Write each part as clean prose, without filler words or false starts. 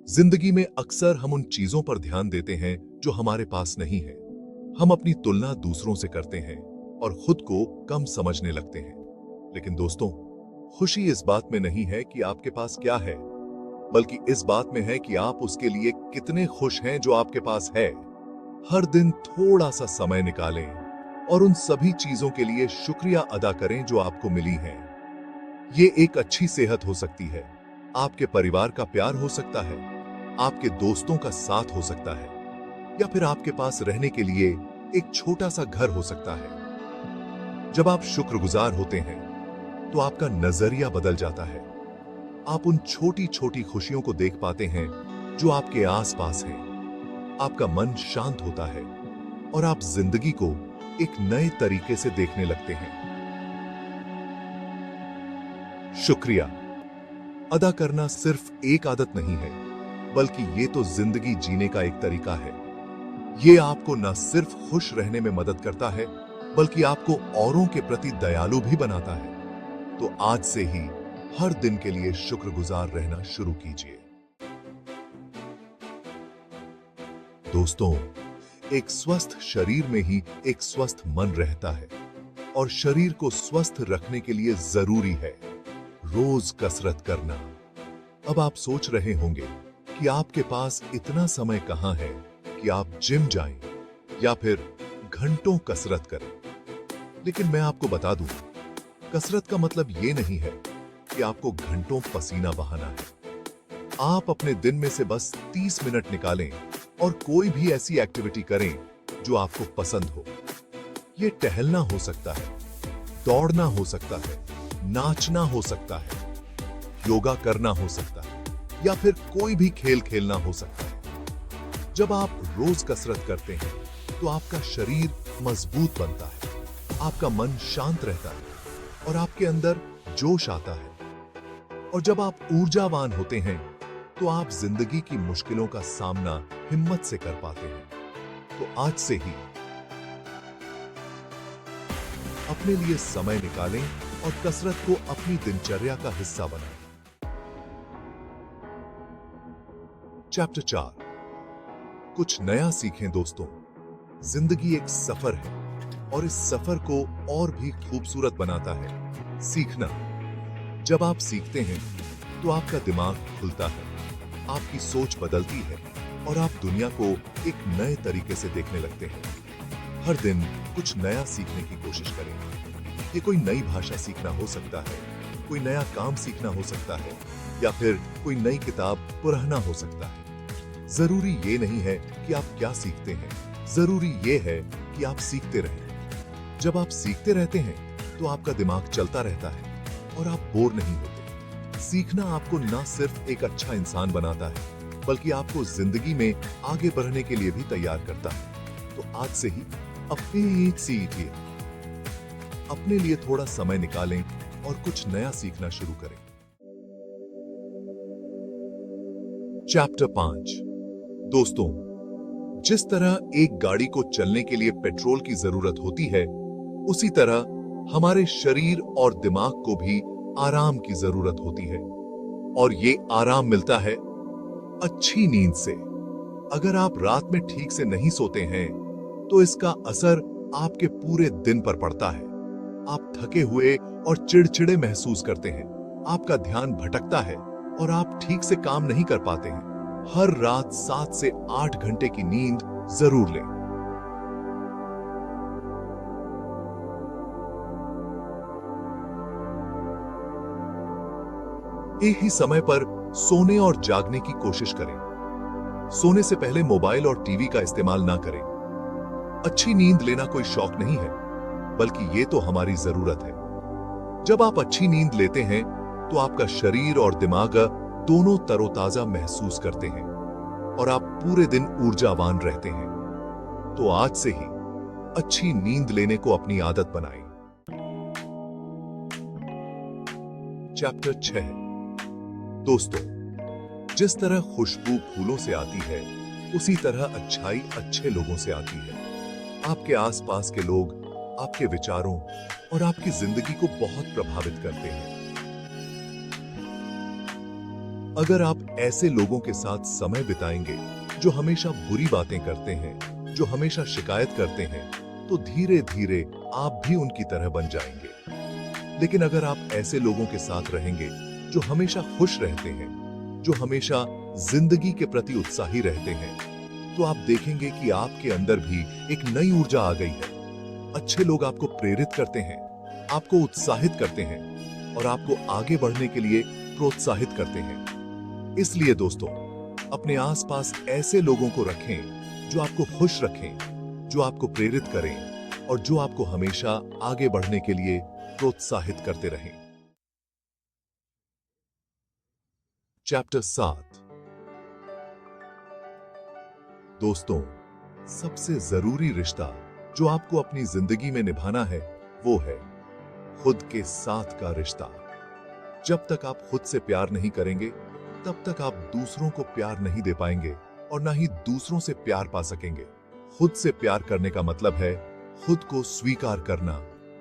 जिंदगी में अक्सर हम उन चीजों पर ध्यान देते हैं जो हमारे पास नहीं है। हम अपनी तुलना दूसरों से करते हैं और खुद को कम समझने लगते हैं। लेकिन दोस्तों, खुशी इस बात में नहीं है कि आपके पास क्या है, बल्कि इस बात में है कि आप उसके लिए कितने खुश हैं जो आपके पास है। हर दिन थोड़ा सा समय निकालें और उन सभी चीजों के लिए शुक्रिया अदा करें जो आपको मिली हैं। ये एक अच्छी सेहत हो सकती है, आपके परिवार का प्यार हो सकता है, आपके दोस्तों का साथ हो सकता है, या फिर आपके पास रहने के लिए एक छोटा सा घर हो सकता है। जब आप शुक्रगुजार होते हैं तो आपका नजरिया बदल जाता है। आप उन छोटी छोटी खुशियों को देख पाते हैं जो आपके आसपास हैं। आपका मन शांत होता है और आप जिंदगी को एक नए तरीके से देखने लगते हैं। शुक्रिया अदा करना सिर्फ एक आदत नहीं है, बल्कि ये तो जिंदगी जीने का एक तरीका है। ये आपको न सिर्फ खुश रहने में मदद करता है, बल्कि आपको औरों के प्रति दयालु भी बनाता है। तो आज से ही हर दिन के लिए शुक्रगुजार रहना शुरू कीजिए। दोस्तों, एक स्वस्थ शरीर में ही एक स्वस्थ मन रहता है, और शरीर को स्वस्थ रखने के लिए जरूरी है रोज कसरत करना। अब आप सोच रहे होंगे कि आपके पास इतना समय कहां है कि आप जिम जाएं या फिर घंटों कसरत करें। लेकिन मैं आपको बता दूं, कसरत का मतलब ये नहीं है कि आपको घंटों पसीना बहाना है। आप अपने दिन में से बस 30 मिनट निकालें और कोई भी ऐसी एक्टिविटी करें जो आपको पसंद हो। ये टहलना हो सकता है, दौड़ना हो सकता है, नाचना हो सकता है, योगा करना हो सकता है, या फिर कोई भी खेल खेलना हो सकता है। जब आप रोज कसरत करते हैं तो आपका शरीर मजबूत बनता है, आपका मन शांत रहता है और आपके अंदर जोश आता है। और जब आप ऊर्जावान होते हैं तो आप जिंदगी की मुश्किलों का सामना हिम्मत से कर पाते हैं। तो आज से ही अपने लिए समय निकालें और कसरत को अपनी दिनचर्या का हिस्सा बनाएं। चैप्टर 4, कुछ नया सीखें। दोस्तों, जिंदगी एक सफर है और इस सफर को और भी खूबसूरत बनाता है सीखना। जब आप सीखते हैं तो आपका दिमाग खुलता है, आपकी सोच बदलती है और आप दुनिया को एक नए तरीके से देखने लगते हैं। हर दिन कुछ नया सीखने की कोशिश करें। ये कोई नई भाषा सीखना हो सकता है, कोई नया काम सीखना हो सकता है, या फिर कोई नई किताब पढ़ना हो सकता है। जरूरी ये नहीं है कि आप क्या सीखते हैं, जरूरी ये है कि आप सीखते रहें। जब आप सीखते रहते हैं तो आपका दिमाग चलता रहता है और आप बोर नहीं होते। सीखना आपको ना सिर्फ एक अच्छा इंसान बनाता है, बल्कि आपको जिंदगी में आगे बढ़ने के लिए भी तैयार करता है। तो आज से ही अपनी सीखिए, अपने लिए थोड़ा समय निकालें और कुछ नया सीखना शुरू करें। चैप्टर 5, दोस्तों, जिस तरह एक गाड़ी को चलने के लिए पेट्रोल की जरूरत होती है, उसी तरह हमारे शरीर और दिमाग को भी आराम की जरूरत होती है। और ये आराम मिलता है अच्छी नींद से। अगर आप रात में ठीक से नहीं सोते हैं तो इसका असर आपके पूरे दिन पर पड़ता है। आप थके हुए और चिड़चिड़े महसूस करते हैं, आपका ध्यान भटकता है और आप ठीक से काम नहीं कर पाते हैं। हर रात 7 से 8 घंटे की नींद जरूर लें। एक ही समय पर सोने और जागने की कोशिश करें। सोने से पहले मोबाइल और टीवी का इस्तेमाल ना करें। अच्छी नींद लेना कोई शौक नहीं है, बल्कि ये तो हमारी जरूरत है। जब आप अच्छी नींद लेते हैं तो आपका शरीर और दिमाग दोनों तरोताजा महसूस करते हैं और आप पूरे दिन ऊर्जावान रहते हैं। तो आज से ही अच्छी नींद लेने को अपनी आदत बनाएं। चैप्टर 6, दोस्तों, जिस तरह खुशबू फूलों से आती है, उसी तरह अच्छाई अच्छे लोगों से आती है। आपके आसपास के लोग आपके विचारों और आपकी जिंदगी को बहुत प्रभावित करते हैं। अगर आप ऐसे लोगों के साथ समय बिताएंगे जो हमेशा बुरी बातें करते हैं, जो हमेशा शिकायत करते हैं, तो धीरे धीरे आप भी उनकी तरह बन जाएंगे। लेकिन अगर आप ऐसे लोगों के साथ रहेंगे जो हमेशा खुश रहते हैं, जो हमेशा जिंदगी के प्रति उत्साही रहते हैं, तो आप देखेंगे कि आपके अंदर भी एक नई ऊर्जा आ गई है। अच्छे लोग आपको प्रेरित करते हैं, आपको उत्साहित करते हैं और आपको आगे बढ़ने के लिए प्रोत्साहित करते हैं। इसलिए दोस्तों, अपने आसपास ऐसे लोगों को रखें जो आपको खुश रखें, जो आपको प्रेरित करें और जो आपको हमेशा आगे बढ़ने के लिए प्रोत्साहित करते रहें। चैप्टर 7। दोस्तों, सबसे जरूरी रिश्ता जो आपको अपनी जिंदगी में निभाना है वो है खुद के साथ का रिश्ता। जब तक आप खुद से प्यार नहीं करेंगे तब तक आप दूसरों को प्यार नहीं दे पाएंगे और ना ही दूसरों से प्यार पा सकेंगे। खुद से प्यार करने का मतलब है खुद को स्वीकार करना,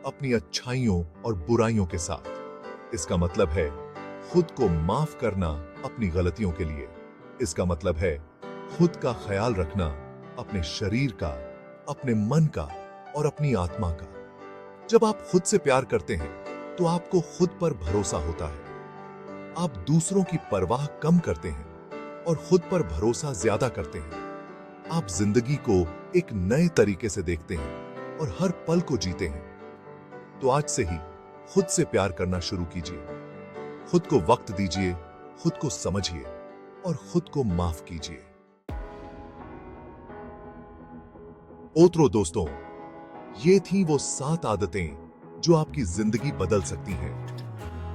अपनी अच्छाइयों और बुराइयों के साथ। इसका मतलब है खुद को माफ करना अपनी गलतियों के लिए। इसका मतलब है खुद का ख्याल रखना, अपने शरीर का, अपने मन का और अपनी आत्मा का। जब आप खुद से प्यार करते हैं तो आपको खुद पर भरोसा होता है। आप दूसरों की परवाह कम करते हैं और खुद पर भरोसा ज्यादा करते हैं। आप जिंदगी को एक नए तरीके से देखते हैं और हर पल को जीते हैं। तो आज से ही खुद से प्यार करना शुरू कीजिए। खुद को वक्त दीजिए, खुद को समझिए और खुद को माफ कीजिए। ओत्रो दोस्तों, ये थी वो 7 आदतें जो आपकी जिंदगी बदल सकती हैं।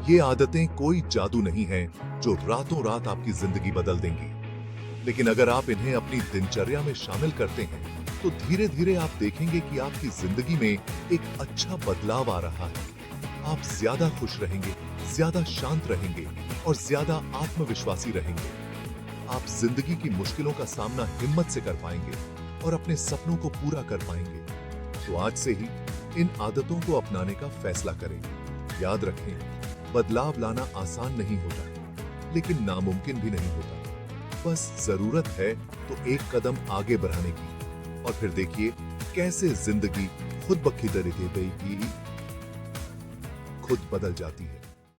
ये आदतें कोई जादू नहीं है जो रातों रात आपकी जिंदगी बदल देंगी, लेकिन अगर आप इन्हें अपनी दिनचर्या में शामिल करते हैं तो धीरे धीरे आप देखेंगे कि आपकी जिंदगी में एक अच्छा बदलाव आ रहा है। आप ज्यादा खुश रहेंगे, ज्यादा शांत रहेंगे और ज्यादा आत्मविश्वासी रहेंगे। आप जिंदगी की मुश्किलों का सामना हिम्मत से कर पाएंगे और अपने सपनों को पूरा कर पाएंगे। तो आज से ही इन आदतों को अपनाने का फैसला करें। याद रखें, बदलाव लाना आसान नहीं होता, लेकिन नामुमकिन भी नहीं होता। बस जरूरत है तो एक कदम आगे बढ़ाने की, और फिर देखिए कैसे जिंदगी खुद ब खुद बदल जाती है।